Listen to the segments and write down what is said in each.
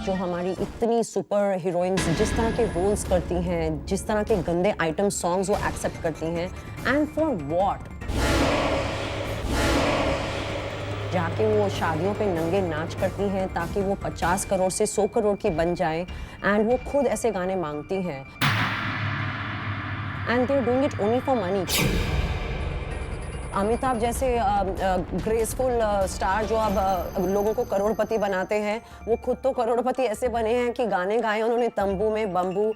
जो हमारी इतनी सुपर हीरोइंस जिस तरह के रोल्स करती हैं, जिस तरह के गंदे आइटम सॉन्ग्स वो एक्सेप्ट करती हैं, एंड फॉर व्हाट? जाके वो शादियों पे नंगे नाच करती हैं ताकि वो 50 करोड़ से 100 करोड़ की बन जाए, एंड वो खुद ऐसे गाने मांगती हैं, and they are doing it only for money. Amitabh जैसे ग्रेसफुल स्टार जो अब लोगों को करोड़पति बनाते हैं, वो खुद तो करोड़पति ऐसे बने हैं कि गाने गाए उन्होंने तंबू में बम्बू।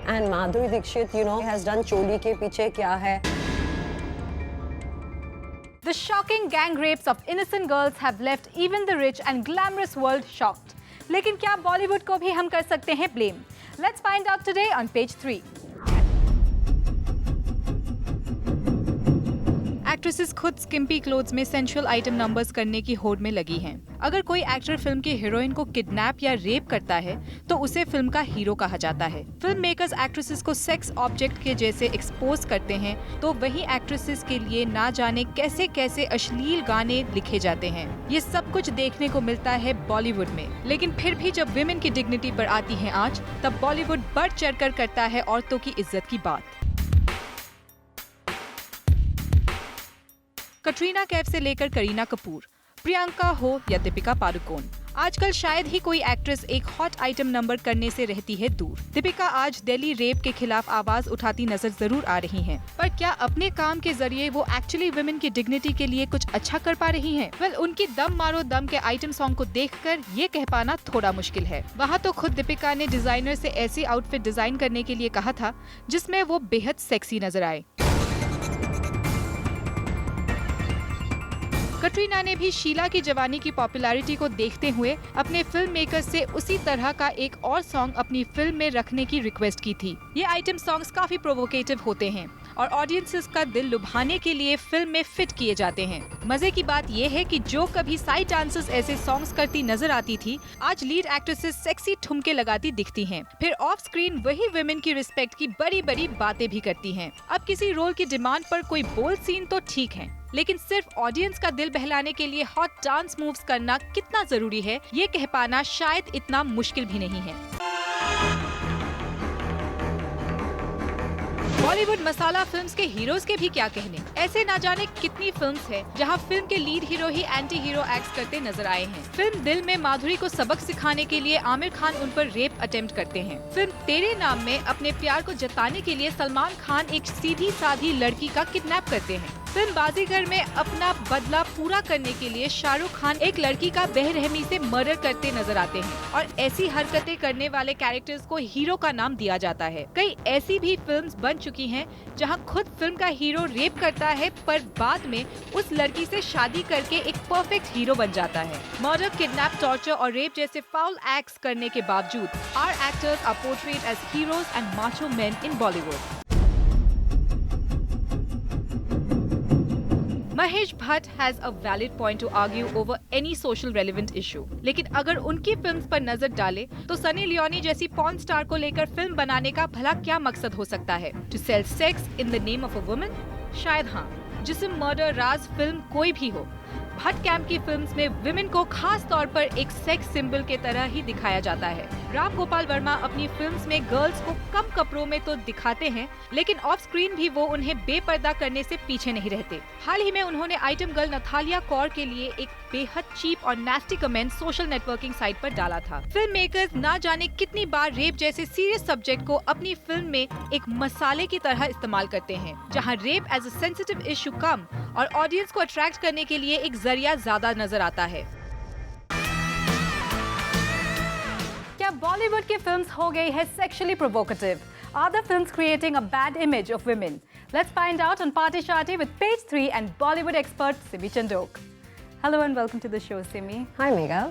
And Madhuri Dixit has done चोली के पीछे क्या है। The shocking gang rapes of innocent girls have left even the rich and glamorous world shocked. लेकिन क्या बॉलीवुड को भी हम कर सकते हैं blame? Let's find out today on page 3. Actresses खुद स्किम्पी क्लोथ्स में सेंसुअल आइटम नंबर्स करने की होड़ में लगी हैं। अगर कोई एक्टर फिल्म की हीरोइन को किडनैप या रेप करता है तो उसे फिल्म का हीरो कहा जाता है। फिल्म मेकर्स एक्ट्रेसेस को सेक्स ऑब्जेक्ट के जैसे एक्सपोज करते हैं तो वही एक्ट्रेसेस के लिए ना जाने कैसे कैसे अश्लील गाने लिखे जाते हैं। ये सब कुछ देखने को मिलता है बॉलीवुड में, लेकिन फिर भी जब विमेन की डिग्निटी पर आती है आंच, तब बॉलीवुड बढ़ चढ़कर करता है औरतों की इज्जत की बात। कटरीना कैफ से लेकर करीना कपूर, प्रियंका हो या दीपिका पादुकोण, आजकल शायद ही कोई एक्ट्रेस एक हॉट आइटम नंबर करने से रहती है दूर। दीपिका आज दिल्ली रेप के खिलाफ आवाज उठाती नजर जरूर आ रही हैं, पर क्या अपने काम के जरिए वो एक्चुअली वुमेन की डिग्निटी के लिए कुछ अच्छा कर पा रही हैं? वेल, उनकी दम मारो दम के आइटम सॉन्ग को देखकर ये कह पाना थोड़ा मुश्किल है। वहाँ तो खुद दीपिका ने डिजाइनर से ऐसी आउटफिट डिजाइन करने के लिए कहा था जिसमें वो बेहद सेक्सी नजर आए। कटरीना ने भी शीला की जवानी की पॉपुलैरिटी को देखते हुए अपने फिल्म मेकर से उसी तरह का एक और सॉन्ग अपनी फिल्म में रखने की रिक्वेस्ट की थी। ये आइटम सॉन्ग्स काफी प्रोवोकेटिव होते हैं और ऑडियंसेस का दिल लुभाने के लिए फिल्म में फिट किए जाते हैं। मजे की बात ये है कि जो कभी साइड डांसर्स ऐसे सॉन्ग्स करती नजर आती थी, आज लीड एक्ट्रेसेस सेक्सी ठुमके लगाती दिखती हैं। फिर ऑफ स्क्रीन वही वुमेन की रिस्पेक्ट की बड़ी बड़ी बातें भी करती हैं। अब किसी रोल की डिमांड पर कोई बोल्ड सीन तो ठीक है, लेकिन सिर्फ ऑडियंस का दिल बहलाने के लिए हॉट डांस मूव्स करना कितना जरूरी है, ये कह पाना शायद इतना मुश्किल भी नहीं है। बॉलीवुड मसाला फिल्म्स के हीरोज के भी क्या कहने। ऐसे ना जाने कितनी फिल्म्स हैं जहां फिल्म के लीड हीरो ही एंटी हीरो एक्ट करते नजर आए हैं। फिल्म दिल में माधुरी को सबक सिखाने के लिए आमिर खान उन पर रेप अटेम्प्ट करते हैं। फिल्म तेरे नाम में अपने प्यार को जताने के लिए सलमान खान एक सीधी साधी लड़की का किडनैप करते हैं। फिल्म बाजीगर में अपना बदला पूरा करने के लिए शाहरुख खान एक लड़की का बेरहमी से मर्डर करते नजर आते हैं और ऐसी हरकतें करने वाले कैरेक्टर्स को हीरो का नाम दिया जाता है। कई ऐसी भी फिल्म्स बन चुकी हैं जहां खुद फिल्म का हीरो रेप करता है पर बाद में उस लड़की से शादी करके एक परफेक्ट हीरो बन जाता है। मर्डर, किडनैप, टॉर्चर और रेप जैसे फाउल एक्ट्स करने के बावजूद our actors are portrayed as heroes and macho men in Bollywood. Mahesh Bhatt has a valid point to argue over any social relevant issue, लेकिन अगर उनकी फिल्म्स पर नजर डाले तो सनी लियोनी जैसी पॉर्न स्टार को लेकर फिल्म बनाने का भला क्या मकसद हो सकता है? To sell sex in the name of a woman? शायद हाँ। जिस्म, मर्डर, राज फिल्म कोई भी हो, भट्ट कैंप की फिल्म्स में विमेन को खास तौर पर एक सेक्स सिंबल के तरह ही दिखाया जाता है। राम गोपाल वर्मा अपनी फिल्म्स में गर्ल्स को कम कपड़ों में तो दिखाते हैं, लेकिन ऑफ स्क्रीन भी वो उन्हें बेपर्दा करने से पीछे नहीं रहते। हाल ही में उन्होंने आइटम गर्ल नथालिया कौर के लिए एक बेहद चीप और nasty comment social networking site पर डाला था। फिल्म मेकर्स ना जाने कितनी बार रेप जैसे सीरियस सब्जेक्ट को अपनी फिल्म में एक मसाले की तरह इस्तेमाल करते हैं, जहाँ rape as a sensitive issue come और ऑडियंस को अट्रैक्ट करने के लिए एक जरिया ज्यादा नजर आता है। क्या बॉलीवुड की फिल्म्स हो गई है sexually provocative? Are the films creating a bad image of women? Let's find out on Party Sharti with Page 3 and Bollywood expert Simi Chandok. Hello and welcome to the show, Simi. Hi, Megha.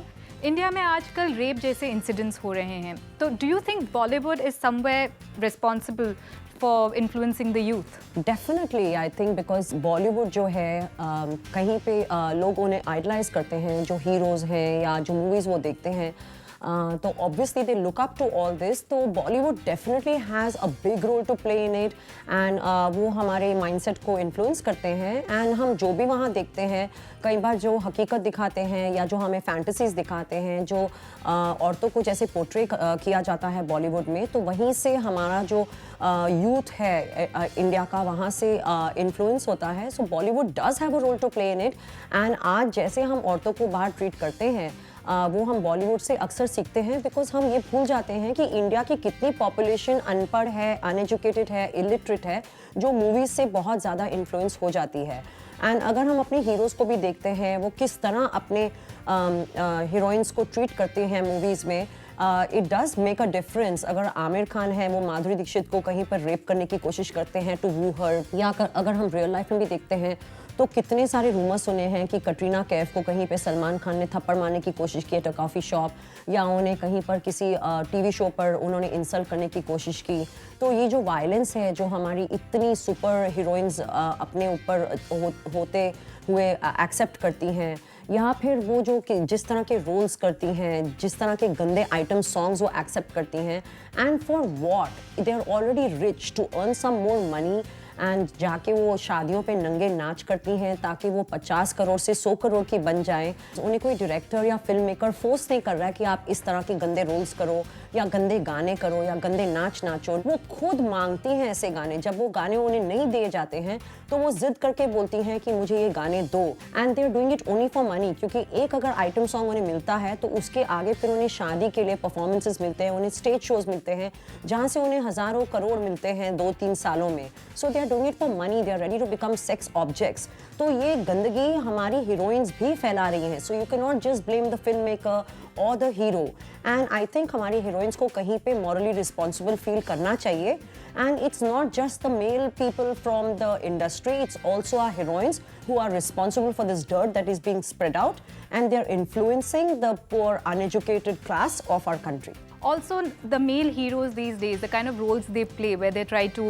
India में आजकल rape जैसे incidents हो रहे हैं, तो do you think Bollywood is somewhere responsible for influencing the youth? Definitely, I think because Bollywood जो है कहीं पे लोग उन्हें आइडलाइज करते हैं, जो हीरोज़ हैं या जो मूवीज़ वो देखते हैं। तो obviously they look up to all this, तो Bollywood definitely has a big role to play in it and वो हमारे माइंडसेट को इन्फ्लुएंस करते हैं एंड हम जो भी वहाँ देखते हैं कई बार जो हकीकत दिखाते हैं या जो हमें फैंटेसीज दिखाते हैं, जो औरतों को जैसे पोर्ट्रे किया जाता है बॉलीवुड में, तो वहीं से हमारा जो यूथ है इंडिया का वहाँ से इन्फ्लुएंस होता है. So Bollywood does have a role to play in it and आज जैसे हम औरतों को बाहर ट्रीट करते हैं वो हम बॉलीवुड से अक्सर सीखते हैं, बिकॉज हम ये भूल जाते हैं कि इंडिया की कितनी पॉपुलेशन अनपढ़ है, अनएजुकेटेड है, इलिटरेट है, जो मूवीज़ से बहुत ज़्यादा इन्फ्लुएंस हो जाती है. एंड अगर हम अपने हीरोज़ को भी देखते हैं वो किस तरह अपने हीरोइंस को ट्रीट करते हैं मूवीज़ में, it does make a difference. अगर आमिर खान है वो माधुरी दीक्षित को कहीं पर रेप करने की कोशिश करते हैं टू वू हर, या अगर हम रियल लाइफ में भी देखते हैं तो कितने सारे रूमर्स सुने हैं कि कटरीना कैफ को कहीं पे सलमान खान ने थप्पड़ मारने की कोशिश की एट अ कॉफ़ी शॉप, या उन्हें कहीं पर किसी टीवी शो पर उन्होंने इंसल्ट करने की कोशिश की. तो ये जो वायलेंस है जो हमारी इतनी सुपर हीरोइंस अपने ऊपर होते हुए एक्सेप्ट करती हैं, या फिर वो जो कि जिस तरह के रोल्स करती हैं, जिस तरह के गंदे आइटम सॉन्ग्स वो एक्सेप्ट करती हैं, and for what they are already rich to earn some more money एंड जाके वो शादियों पे नंगे नाच करती हैं ताकि वो 50 करोड़ से 100 करोड़ की बन जाएं. उन्हें कोई डायरेक्टर या फिल्म मेकर फोर्स नहीं कर रहा है कि आप इस तरह के गंदे रोल्स करो या गंदे गाने करो या गंदे नाच नाचो. वो खुद मांगती हैं ऐसे गाने. जब वो गाने उन्हें नहीं दिए जाते हैं तो वो जिद करके बोलती हैं कि मुझे ये गाने दो, and they are doing it only for money. क्योंकि एक अगर आइटम सॉन्ग उन्हें मिलता है तो उसके आगे फिर उन्हें शादी के लिए परफॉर्मेंसेस मिलते हैं, उन्हें स्टेज शोज मिलते हैं जहाँ से उन्हें हज़ारों करोड़ मिलते हैं 2-3 सालों में. So they are doing it for money, they are ready to become sex objects. तो ये गंदगी हमारी हीरोइंस भी फैला रही हैं. So you can not just blame the film maker और the hero. And I think हमारी हीरोइंस को कहीं पे मॉरली रिस्पॉन्सिबल फील करना चाहिए. And it's not just the male people from the industry, it's also our heroines who are responsible for this dirt that is being spread out, and they're influencing the poor uneducated class of our country. Also, the male heroes these days, the kind of roles they play where they try to,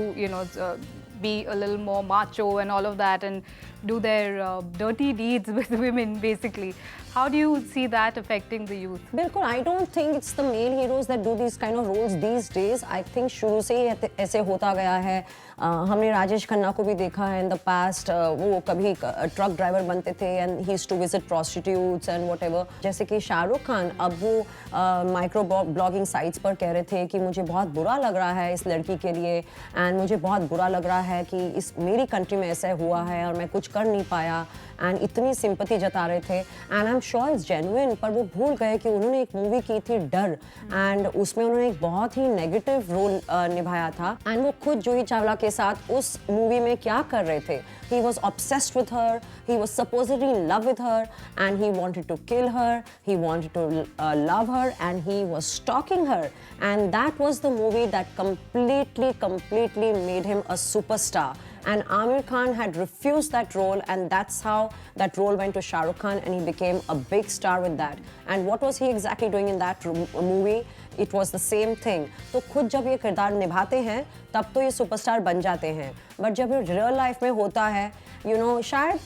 be a little more macho and all of that and do their dirty deeds with women basically. How do you see that affecting the youth? बिल्कुल, I don't think it's the male heroes that do these kind of roles these days. I think शुरू से ही ऐसे होता गया है. हमने राजेश खन्ना को भी देखा है in the past. वो कभी ट्रक ड्राइवर बनते थे and he used to visit prostitutes and whatever. जैसे कि शाहरुख खान अब वो माइक्रो ब्लॉगिंग साइट्स पर कह रहे थे कि मुझे बहुत बुरा लग रहा है इस लड़की के लिए, एंड मुझे बहुत बुरा लग रहा है कि इस मेरी कंट्री में ऐसा हुआ है और मैं कुछ कर नहीं पाया, एंड इतनी सिंपैथी जता रहे थे. And I am sure it's genuine, पर वो भूल गए कि उन्होंने एक मूवी की थी डर, एंड उसमें उन्होंने एक बहुत ही नेगेटिव रोल निभाया था. एंड वो खुद जूही चावला के साथ उस मूवी में क्या कर रहे थे, he was obsessed with her, he was supposedly in love with her, and he wanted to kill her, he wanted to love her, and he was stalking her. And that was the movie that completely made him a superstar. And Aamir Khan had refused that role, and that's how that role went to Shah Rukh Khan, and he became a big star with that. And what was he exactly doing in that movie? It was the same thing. तो खुद जब ये किरदार निभाते हैं तब तो ये सुपरस्टार बन जाते हैं, बट जब ये रियल लाइफ में होता है, शायद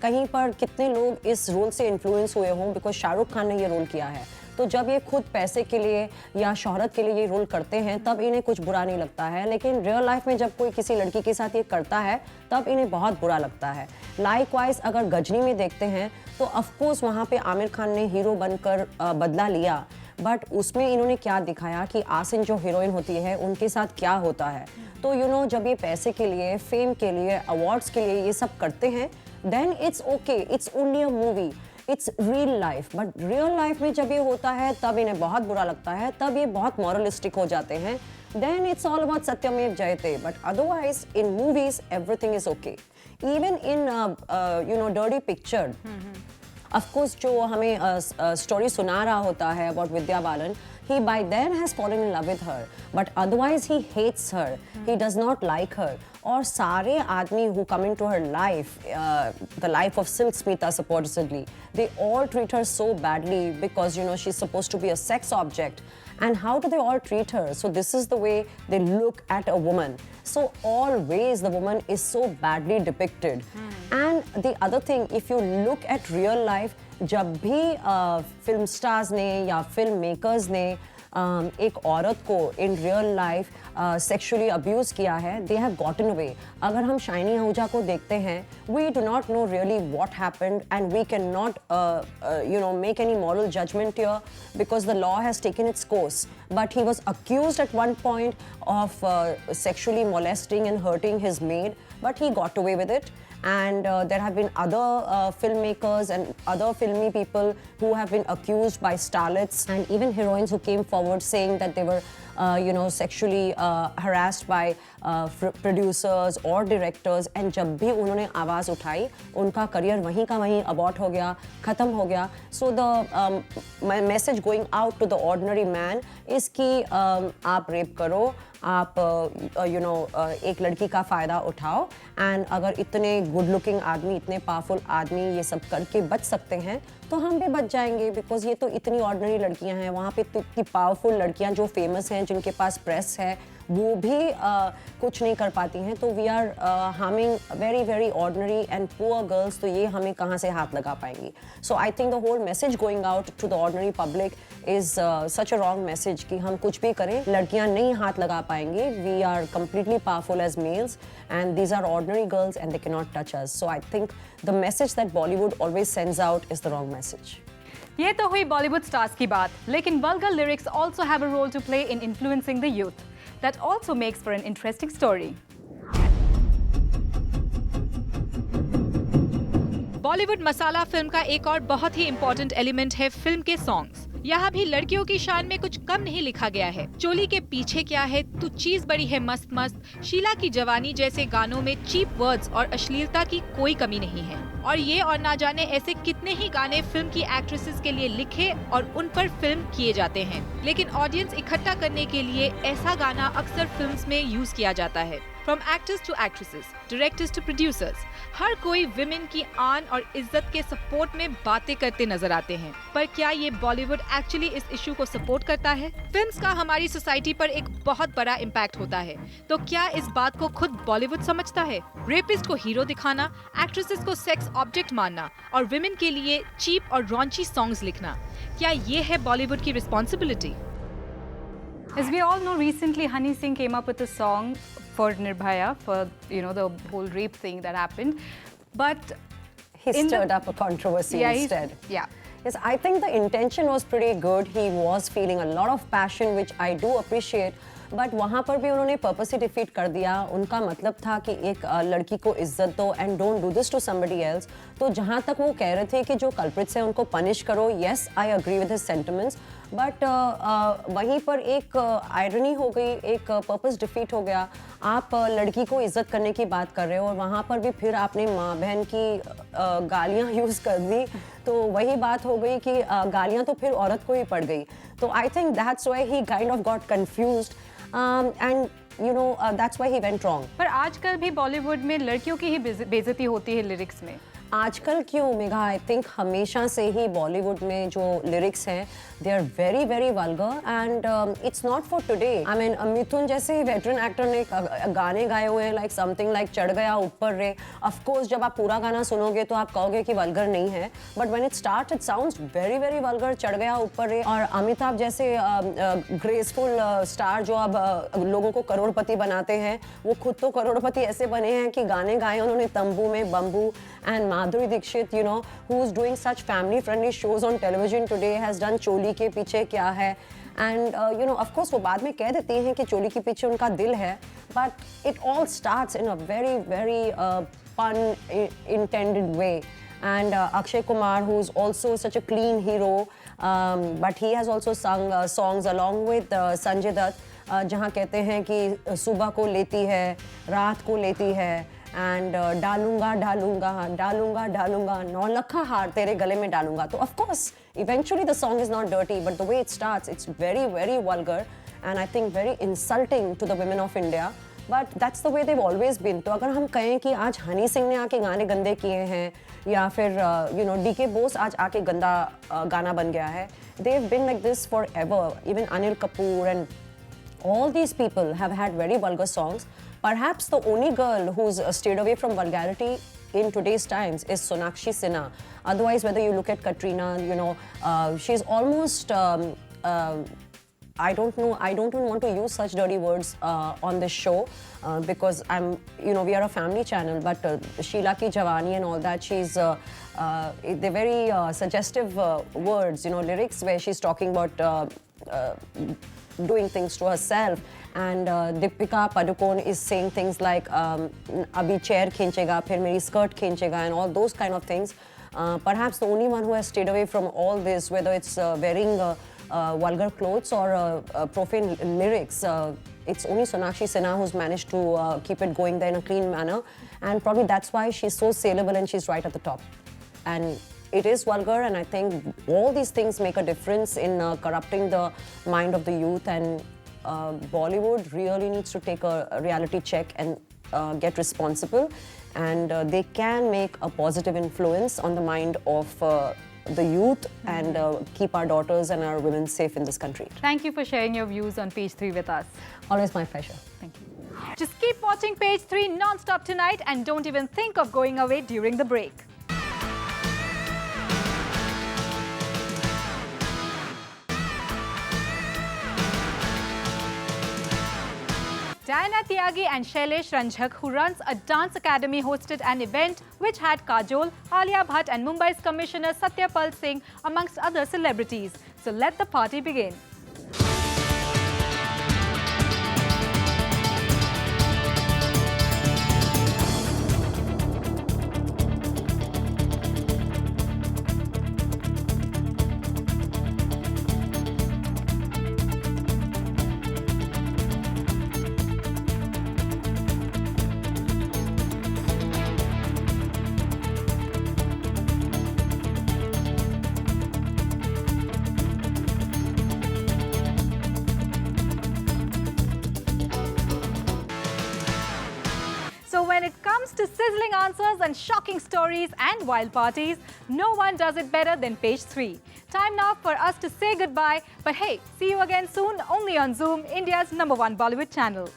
कहीं पर कितने लोग इस रोल से इन्फ्लुएंस हुए हों बिकॉज शाहरुख खान ने ये रोल किया है. तो जब ये खुद पैसे के लिए या शोहरत के लिए ये रोल करते हैं तब इन्हें कुछ बुरा नहीं लगता है, लेकिन रियल लाइफ में जब कोई किसी लड़की के साथ ये करता है तब इन्हें बहुत बुरा लगता है. लाइकवाइज अगर गजनी में देखते हैं तो ऑफकोर्स वहाँ पे आमिर खान ने हीरो बनकर बदला लिया, बट उसमें इन्होंने क्या दिखाया कि आसिन जो हीरोइन होती है उनके साथ क्या होता है. तो जब ये पैसे के लिए, फेम के लिए, अवार्ड्स के लिए ये सब करते हैं, then it's okay, it's only a movie, it's real life. But real life में जब ये होता है तब इन्हें बहुत बुरा लगता है, तब ये बहुत मॉरलिस्टिक हो जाते हैं. देन इट्स ऑल अबाउट सत्यमेव जयते. But otherwise in movies everything is okay. Even in dirty picture, of course जो हमें स्टोरी सुना रहा होता है about Vidya Balan, he by then has fallen in love with her, but otherwise he hates her, he does not like her. और सारे आदमी who come into her life, the life of Silk Smita supposedly, they all treat her so badly because she's supposed to be a sex object. And how do they all treat her? So this is the way they look at a woman. So always the woman is so badly depicted. And the other thing, if you look at real life, जब भी film stars ने या film makers ने एक औरत को in real life sexually abuse किया है, दे हैव गॉटन अवे. अगर हम शाइनी आहूजा को देखते हैं, we do not know really what happened and we can not make any moral judgement here because the law has taken its course. But he was accused at one point of sexually molesting and hurting his maid, but he got away with it. And there have been other filmmakers and other filmy people who have been accused by starlets and even heroines who came forward saying that they were sexually harassed by producers or directors. And जब भी उन्होंने आवाज़ उठाई, उनका career वहीं का वहीं abort हो गया, ख़त्म हो गया. So the message going out to the ordinary man is कि आप रेप करो, आप एक लड़की का फ़ायदा उठाओ. एंड अगर इतने गुड लुकिंग आदमी, इतने पावरफुल आदमी ये सब करके बच सकते हैं, तो हम भी बच जाएंगे. बिकॉज ये तो इतनी ऑर्डिनरी लड़कियां हैं, वहाँ पे इतनी पावरफुल लड़कियां जो फेमस हैं, जिनके पास प्रेस है, वो भी कुछ नहीं कर पाती हैं. तो we are harming very very ordinary and poor girls. तो ये हमें कहाँ से हाथ लगा पाएंगी? So I think the whole message going out to the ordinary public is such a wrong message कि हम कुछ भी करें, लड़कियां नहीं हाथ लगा पाएंगे. We are completely powerful as males and these are ordinary girls and they cannot touch us. So I think the message that Bollywood always sends out is the wrong message. ये तो हुई बॉलीवुड स्टार्स की बात, लेकिन vulgar lyrics also have a role to play in influencing the youth. That also makes for an interesting story. Bollywood masala film का एक और बहुत ही इम्पोर्टेंट एलिमेंट है फिल्म के सॉन्ग्स. यहाँ भी लड़कियों की शान में कुछ कम नहीं लिखा गया है. चोली के पीछे क्या है, तू चीज बड़ी है मस्त मस्त, शीला की जवानी जैसे गानों में चीप वर्ड्स और अश्लीलता की कोई कमी नहीं है. और ये और ना जाने ऐसे कितने ही गाने फिल्म की एक्ट्रेसेस के लिए लिखे और उन पर फिल्म किए जाते हैं. लेकिन ऑडियंस इकट्ठा करने के लिए ऐसा गाना अक्सर फिल्म्स में यूज किया जाता है. From actors to actresses, directors to producers, हर कोई विमेन की आन और इज्जत के सपोर्ट में बातें करते नजर आते हैं. पर क्या ये बॉलीवुड एक्चुअली इस इशू को सपोर्ट करता है? फिल्म्स का हमारी सोसाइटी पर एक बहुत बड़ा इम्पैक्ट होता है. तो क्या इस बात को खुद बॉलीवुड समझता है? रेपिस्ट को हीरो दिखाना, एक्ट्रेसेस को सेक्स ऑब्जेक्ट मानना और विमेन के लिए चीप और रॉन्ची सॉन्ग्स लिखना, क्या ये है बॉलीवुड की responsibility? As we all know, recently Honey Singh came up with a song for Nirbhaya, for the whole rape thing that happened. But he stirred up a controversy instead. Yeah. Yes, I think the intention was pretty good. He was feeling a lot of passion, which I do appreciate. But वहाँ पर भी उन्होंने purposely defeat कर दिया. उनका मतलब था कि एक लड़की को इज्जत दो and don't do this to somebody else. तो जहाँ तक वो कह रहे थे कि जो कल्प्रिट्स हैं उनको पनिश करो, yes I agree with his sentiments. But वहीं पर एक आयरनी हो गई, एक पर्पस डिफीट हो गया. आप लड़की को इज्जत करने की बात कर रहे हो और वहाँ पर भी फिर आपने माँ बहन की गालियाँ यूज़ कर दी. तो वही बात हो गई कि गालियाँ तो फिर औरत को ही पड़ गई. तो I think that's why he kind of got confused and that's why he went wrong. पर आजकल भी बॉलीवुड में लड़कियों की ही बेइज्जती होती है लिरिक्स में. आजकल क्यों मेघा? आई थिंक हमेशा से ही बॉलीवुड में जो लिरिक्स हैं they are very very vulgar and it's not for today. I mean Mithun जैसे वेटरन एक्टर ने गाने गाए हुए हैं लाइक समथिंग लाइक चढ़ गया ऊपर रे. ऑफ कोर्स जब आप पूरा गाना सुनोगे तो आप कहोगे कि वल्गर नहीं है, but when it starts it sounds very very vulgar. चढ़ गया ऊपर रे. और अमिताभ जैसे ग्रेसफुल स्टार जो अब लोगों को करोड़पति बनाते हैं, वो खुद तो करोड़पति ऐसे बने हैं कि गाने गाए उन्होंने तंबू में, बम्बू. And Madhuri Dixit, who is doing such family-friendly shows on television today, has done चोली के पीछे क्या है. And of course वो बाद में कह देती हैं कि चोली के पीछे उनका दिल है. But it all starts in a very very pun intended way. And Akshay Kumar, who's also such a clean hero, but he has also sung songs along with Sanjay Dutt, जहाँ कहते हैं कि सुबह को लेती है, रात को लेती है. एंड डालूंगा डालूंगा डालूंगा डालूंगा, 9 लखा हार तेरे गले में डालूंगा. तो of course eventually the song is not dirty, but the way it starts it's very very vulgar and I think very insulting to the women of India. But that's the way they've always been. तो अगर हम कहें कि आज हनी सिंह ने आके गाने गंदे किए हैं या फिर यू नो DK बोस आज आके गंदा गाना बन गया है, they've been like this forever. Even Anil Kapoor and all these people have had very vulgar songs. Perhaps the only girl who's stayed away from vulgarity in today's times is Sonakshi Sinha. Otherwise, whether you look at Katrina, you know, she's almost I don't know. I don't even want to use such dirty words on this show because we are a family channel. But Sheila Ki Jawani and all that, they're very suggestive words, lyrics where she's talking about doing things to herself. And Deepika Padukone is saying things like, "Abhi chair khinchega, phir meri skirt khinchega," and all those kind of things. Perhaps the only one who has stayed away from all this, whether it's wearing vulgar clothes or profane lyrics, it's only Sonakshi Sinha who's managed to keep it going there in a clean manner, and probably that's why she's so saleable and she's right at the top. And it is vulgar, and I think all these things make a difference in corrupting the mind of the youth, and Bollywood really needs to take a reality check and get responsible, and they can make a positive influence on the mind of the youth and keep our daughters and our women safe in this country. Thank you for sharing your views on Page 3 with us. Always my pleasure. Thank you. Just keep watching Page 3 non-stop tonight and don't even think of going away during the break. Diana Tyagi and Shailesh Ranjhak, who runs a dance academy, hosted an event which had Kajol, Alia Bhatt and Mumbai's Commissioner Satyapal Singh amongst other celebrities. So let the party begin. So when it comes to sizzling answers and shocking stories and wild parties, no one does it better than Page 3. Time now for us to say goodbye. But hey, see you again soon only on Zoom, India's #1 Bollywood channel.